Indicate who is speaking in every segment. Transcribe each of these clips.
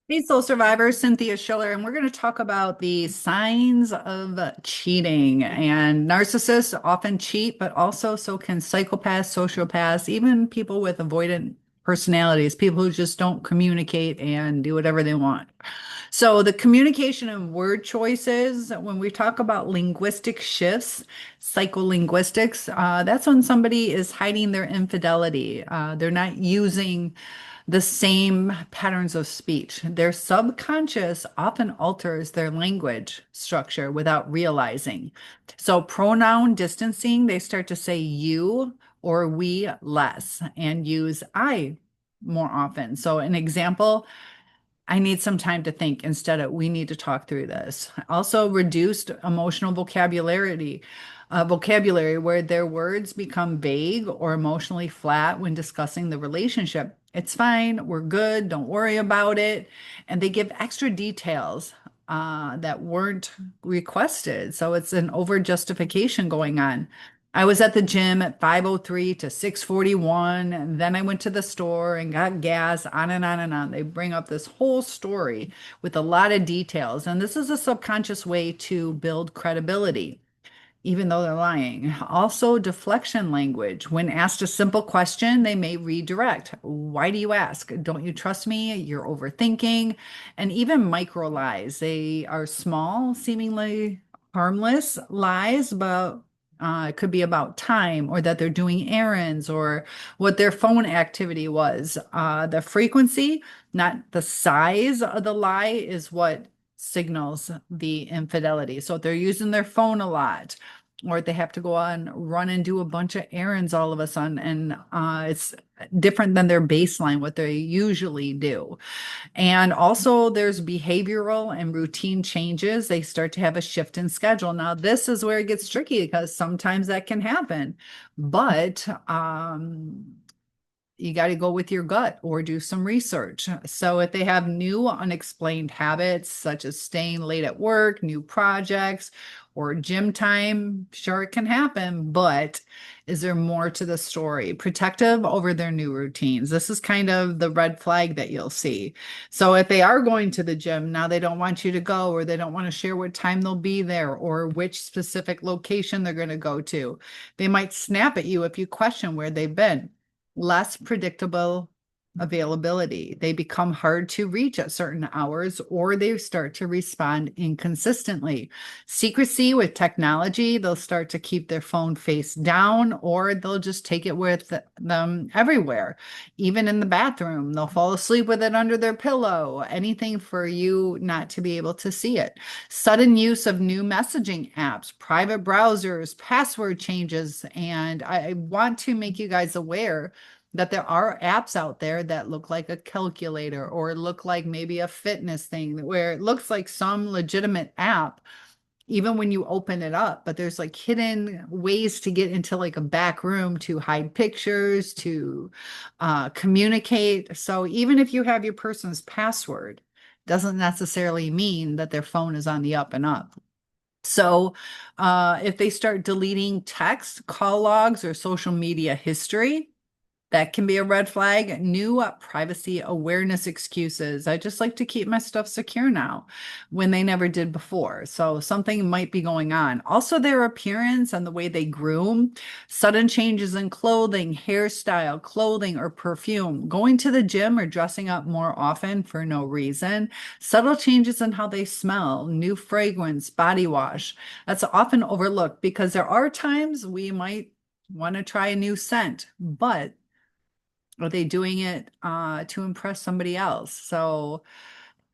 Speaker 1: Hey, Soul Survivor, Cynthia Shiller, and we're going to talk about the signs of cheating. And narcissists often cheat, but also so can psychopaths, sociopaths, even people with avoidant personalities, people who just don't communicate and do whatever they want. So, the communication and word choices, when we talk about linguistic shifts, psycholinguistics, that's when somebody is hiding their infidelity. They're not using the same patterns of speech. Their subconscious often alters their language structure without realizing. So, pronoun distancing, they start to say you or we less and use I more often. So, an example, I need some time to think instead of we need to talk through this. Also, reduced emotional vocabulary where their words become vague or emotionally flat when discussing the relationship. It's fine, we're good, don't worry about it. And they give extra details that weren't requested. So it's an over justification going on. I was at the gym at 5:03 to 6:41, and then I went to the store and got gas, on and on and on. They bring up this whole story with a lot of details. And this is a subconscious way to build credibility even though they're lying. Also, deflection language. When asked a simple question, they may redirect. Why do you ask? Don't you trust me? You're overthinking. And even micro lies. They are small, seemingly harmless lies, but it could be about time or that they're doing errands or what their phone activity was. The frequency, not the size of the lie, is what signals the infidelity. So if they're using their phone a lot, or they have to go on run and do a bunch of errands all of a sudden, and it's different than their baseline, what they usually do. And also, there's behavioral and routine changes. They start to have a shift in schedule. Now, this is where it gets tricky because sometimes that can happen, but you got to go with your gut or do some research. So, if they have new unexplained habits, such as staying late at work, new projects, or gym time, sure, it can happen, but is there more to the story? Protective over their new routines. This is kind of the red flag that you'll see. So, if they are going to the gym, now they don't want you to go, or they don't want to share what time they'll be there, or which specific location they're going to go to. They might snap at you if you question where they've been. Less predictable availability. They become hard to reach at certain hours or they start to respond inconsistently. Secrecy with technology, they'll start to keep their phone face down or they'll just take it with them everywhere. Even in the bathroom, they'll fall asleep with it under their pillow, anything for you not to be able to see it. Sudden use of new messaging apps, private browsers, password changes, and I want to make you guys aware that there are apps out there that look like a calculator or look like maybe a fitness thing where it looks like some legitimate app even when you open it up, but there's like hidden ways to get into like a back room to hide pictures, to communicate. So even if you have your person's password, doesn't necessarily mean that their phone is on the up and up. So, if they start deleting text, call logs, or social media history, that can be a red flag. New privacy awareness excuses. I just like to keep my stuff secure now when they never did before. So something might be going on. Also, their appearance and the way they groom, sudden changes in clothing, hairstyle, clothing, or perfume, going to the gym or dressing up more often for no reason, subtle changes in how they smell, new fragrance, body wash. That's often overlooked because there are times we might want to try a new scent, but are they doing it to impress somebody else? So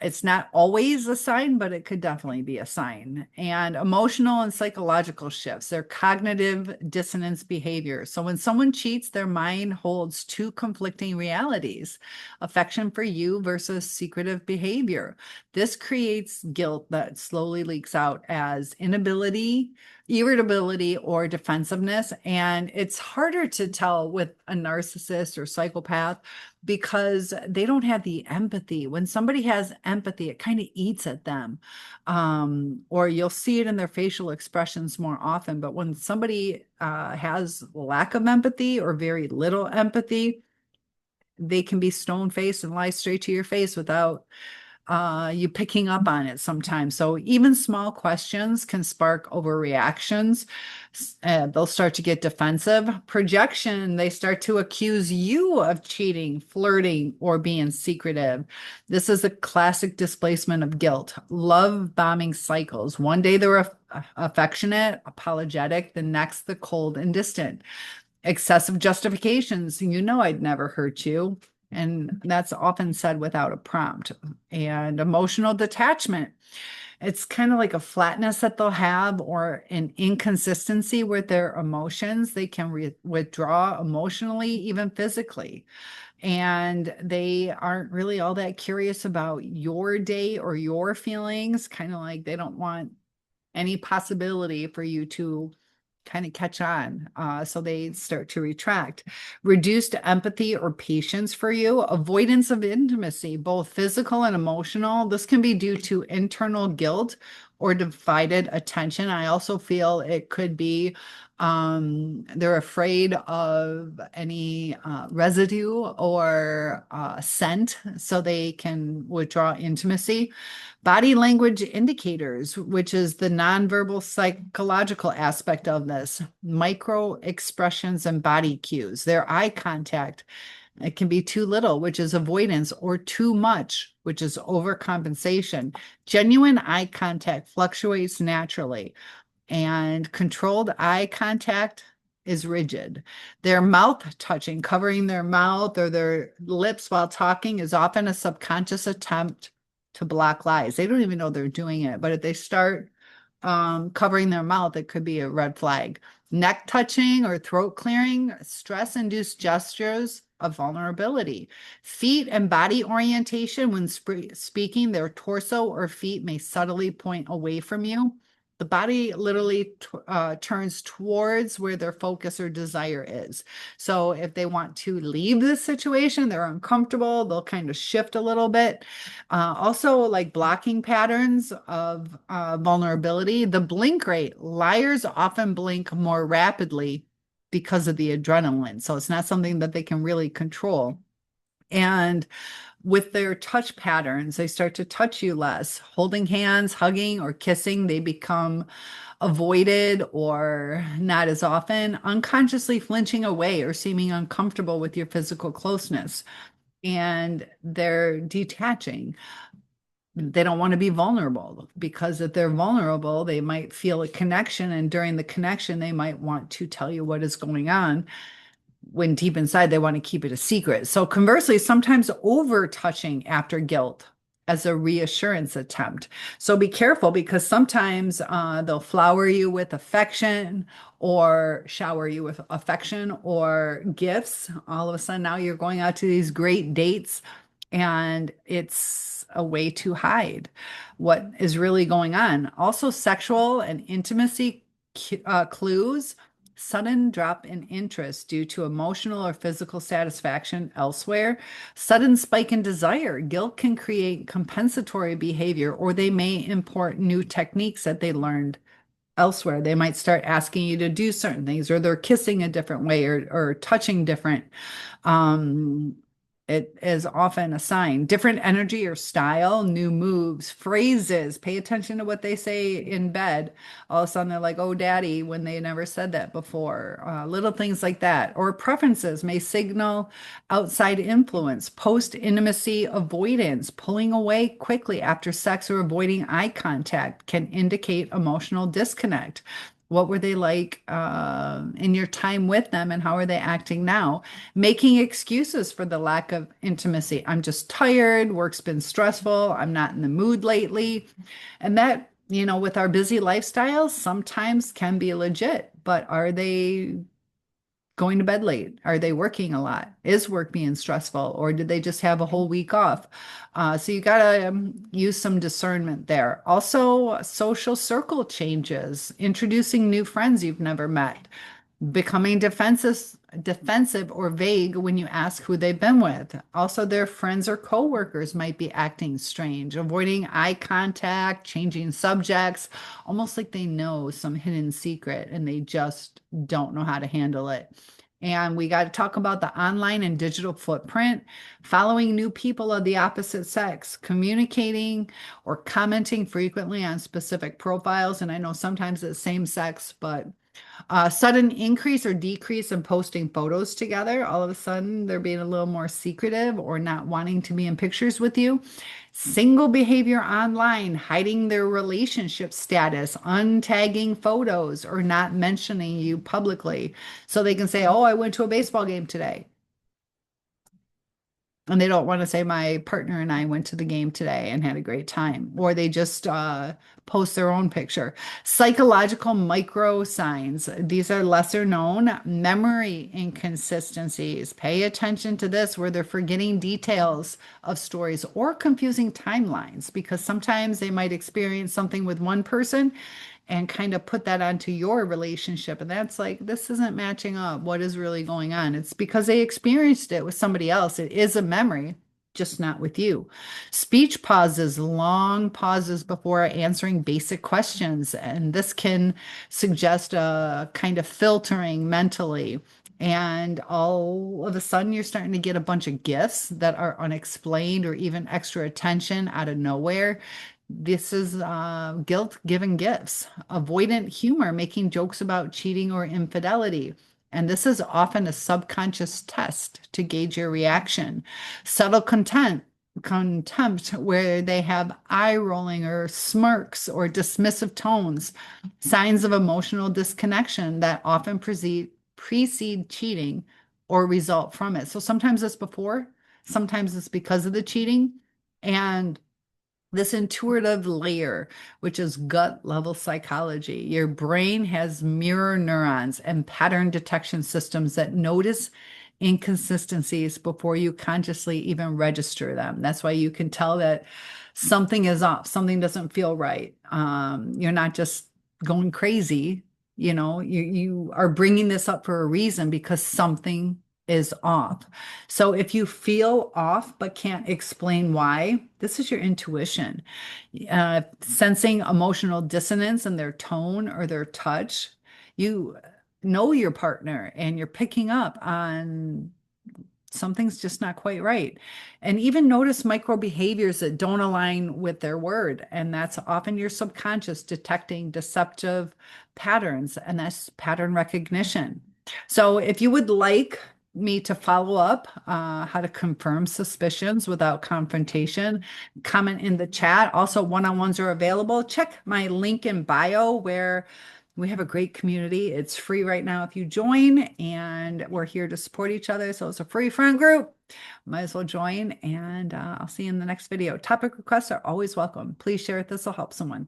Speaker 1: it's not always a sign, but it could definitely be a sign. And emotional and psychological shifts, their cognitive dissonance behavior. So when someone cheats, their mind holds two conflicting realities, affection for you versus secretive behavior. This creates guilt that slowly leaks out as inability, irritability, or defensiveness. And it's harder to tell with a narcissist or psychopath because they don't have the empathy. When somebody has empathy, it kind of eats at them. Or you'll see it in their facial expressions more often. But when somebody has lack of empathy or very little empathy, they can be stone faced and lie straight to your face without You picking up on it sometimes. So even small questions can spark overreactions. They'll start to get defensive. Projection, they start to accuse you of cheating, flirting, or being secretive. This is a classic displacement of guilt. Love bombing cycles. One day they're affectionate, apologetic, the next the cold and distant. Excessive justifications. You know, I'd never hurt you. And that's often said without a prompt. And emotional detachment. It's kind of like a flatness that they'll have or an inconsistency with their emotions. They can withdraw emotionally, even physically. And they aren't really all that curious about your day or your feelings, kind of like they don't want any possibility for you to kind of catch on. So they start to retract. Reduced empathy or patience for you, avoidance of intimacy, both physical and emotional. This can be due to internal guilt or divided attention. I also feel it could be they're afraid of any residue or scent, so they can withdraw intimacy. Body language indicators, which is the nonverbal psychological aspect of this, micro expressions and body cues, their eye contact. It can be too little, which is avoidance, or too much, which is overcompensation. Genuine eye contact fluctuates naturally, and controlled eye contact is rigid. Their mouth touching, covering their mouth or their lips while talking is often a subconscious attempt to block lies. They don't even know they're doing it, but if they start covering their mouth, it could be a red flag. Neck touching or throat clearing, stress-induced gestures of vulnerability. Feet and body orientation when speaking, their torso or feet may subtly point away from you. The body literally turns towards where their focus or desire is. So if they want to leave this situation, they're uncomfortable, they'll kind of shift a little bit. Also, like blocking patterns of vulnerability, the blink rate. Liars often blink more rapidly because of the adrenaline. So it's not something that they can really control. And with their touch patterns, they start to touch you less. Holding hands, hugging, or kissing, they become avoided or not as often. Unconsciously flinching away or seeming uncomfortable with your physical closeness. And they're detaching. They don't want to be vulnerable because if they're vulnerable, they might feel a connection. And during the connection, they might want to tell you what is going on when deep inside they want to keep it a secret. So conversely, sometimes over touching after guilt as a reassurance attempt. So be careful because sometimes they'll flower you with affection or shower you with affection or gifts. All of a sudden now you're going out to these great dates and it's a way to hide what is really going on. Also, sexual and intimacy clues, sudden drop in interest due to emotional or physical satisfaction elsewhere, sudden spike in desire. Guilt can create compensatory behavior, or they may import new techniques that they learned elsewhere. They might start asking you to do certain things, or they're kissing a different way or touching different. Um, it is often a sign. Different energy or style, new moves, phrases. Pay attention to what they say in bed. All of a sudden they're like, oh, daddy, when they never said that before. Little things like that. Or preferences may signal outside influence, post-intimacy avoidance, pulling away quickly after sex or avoiding eye contact can indicate emotional disconnect. What were they like in your time with them, and how are they acting now? Making excuses for the lack of intimacy. I'm just tired. Work's been stressful. I'm not in the mood lately. And that, with our busy lifestyles, sometimes can be legit, but are they going to bed late? Are they working a lot? Is work being stressful, or did they just have a whole week off? So you got to use some discernment there. Also, social circle changes, introducing new friends you've never met, becoming defensive or vague when you ask who they've been with. Also, their friends or coworkers might be acting strange, avoiding eye contact, changing subjects, almost like they know some hidden secret and they just don't know how to handle it. And we got to talk about the online and digital footprint, following new people of the opposite sex, communicating or commenting frequently on specific profiles. And I know sometimes it's same sex, but sudden increase or decrease in posting photos together. All of a sudden, they're being a little more secretive or not wanting to be in pictures with you. Single behavior online, hiding their relationship status, untagging photos, or not mentioning you publicly. So they can say, oh, I went to a baseball game today. And they don't want to say my partner and I went to the game today and had a great time, or they just post their own picture. Psychological micro signs. These are lesser known. Memory inconsistencies. Pay attention to this where they're forgetting details of stories or confusing timelines, because sometimes they might experience something with one person and kind of put that onto your relationship. And that's like, this isn't matching up. What is really going on? It's because they experienced it with somebody else. It is a memory, just not with you. Speech pauses, long pauses before answering basic questions. And this can suggest a kind of filtering mentally. And all of a sudden, you're starting to get a bunch of gifts that are unexplained or even extra attention out of nowhere. This is guilt giving gifts, avoidant humor, making jokes about cheating or infidelity. And this is often a subconscious test to gauge your reaction. Subtle contempt, where they have eye rolling or smirks or dismissive tones, signs of emotional disconnection that often precede cheating or result from it. So sometimes it's before, sometimes it's because of the cheating. And this intuitive layer, which is gut level psychology. Your brain has mirror neurons and pattern detection systems that notice inconsistencies before you consciously even register them. That's why you can tell that something is off, something doesn't feel right. You're not just going crazy. You are bringing this up for a reason, because something is off. So if you feel off but can't explain why, this is your intuition. Sensing emotional dissonance in their tone or their touch, you know your partner and you're picking up on something's just not quite right. And even notice micro behaviors that don't align with their word. And that's often your subconscious detecting deceptive patterns, and that's pattern recognition. So if you would like me to follow up how to confirm suspicions without confrontation, comment in the chat. Also, one-on-ones are available. Check my link in bio where we have a great community. It's free right now if you join, and we're here to support each other. So it's a free friend group. Might as well join, and I'll see you in the next video. Topic requests are always welcome. Please share it. This will help someone.